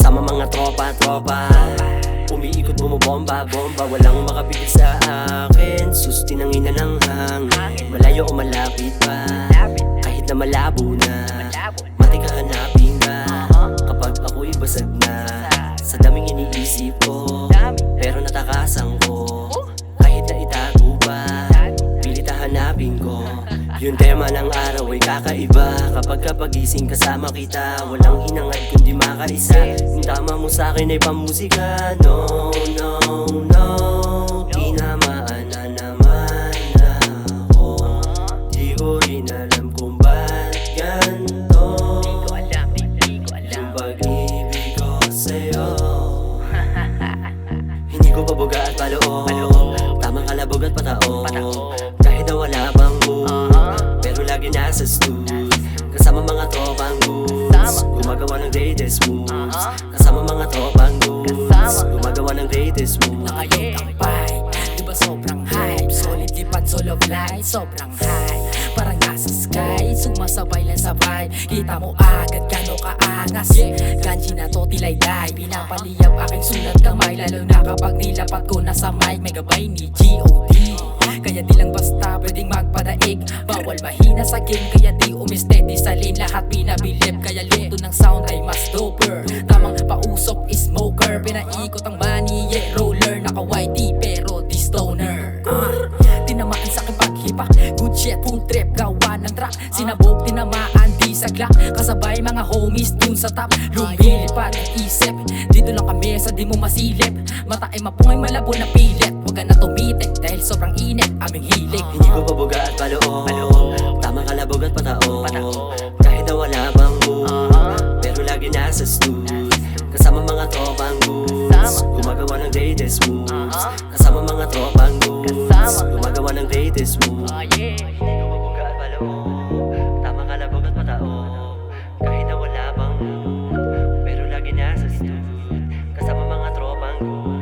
Kasama mga tropa umiikot bumobomba, walang makapigil sa akin. Susti ng ina ng hangin, malayo o malapit pa, kahit na malabo na, matik hahanapin ka. Kapag ako'y basag na sa daming iniisip ko, pero natakasan ko, kahit na itago pa, pilit hahanapin ko. Yung tema ng araw ay kakaiba, kapag kapagising kasama kita, walang hinangad kundi makaisa. Yung tama mo sa'kin ay pamusika. No, tinamaan na naman ako. Di ko rin alam kung ba't ganto yung pag-ibig ko sa'yo. Hindi ko pabuga at paloob, tamang kalabog at pataon, kahit na wala bang mood, pero lagi nasa stood. Kasama mga tropang goods, gumagawa ng greatest moves. Kasama mga tropang goods, gumagawa ng greatest moves. Nakayong takbay, diba sobrang hype? Solid lipad, soul of light, sobrang high. Parang nasa sky, sumasabay lang sa vibe. Kita mo agad gano'ng kaangas. Ganji na to tilay-day, pinapaliyap aking sulat kamay. Lalo na kapag nilapat ko na sa mic, may gabay ni G.O.D. Kaya di lang basta pwedeng magpadaig, bawal mahina sa game, kaya di umistedi sa lane. Lahat pinabilib, kaya luto ng sound ay mas doper. Tamang pausok is smoker, pinaikot ang money, yeah, roller. Naka-YD pero di stoner. Tinamaan sa aking paghipak, good shit, full trip, gawa ng track. Sinabog, tinamaan, di sagla, kasabay mga homies dun sa top. Lumilipad ang isip, dito lang kami sa di mo masilip. Mata ay mapungay malabo na pilit, huwag ka na tumitik dahil sobrang init aming hilig. Hindi ko pabuga at paloob, tamang kalabog at pataon, kahit na wala bang mood, pero lagi nasa stood. Kasama mga tropang goods, gumagawa ng greatest moves. Kasama mga tropang goods, gumagawa ng greatest moves. Hindi ko pabuga at paloob, tamang kalabog at pataon, kahit na wala bang mood, pero lagi nasa stood. Kasama mga tropang goods,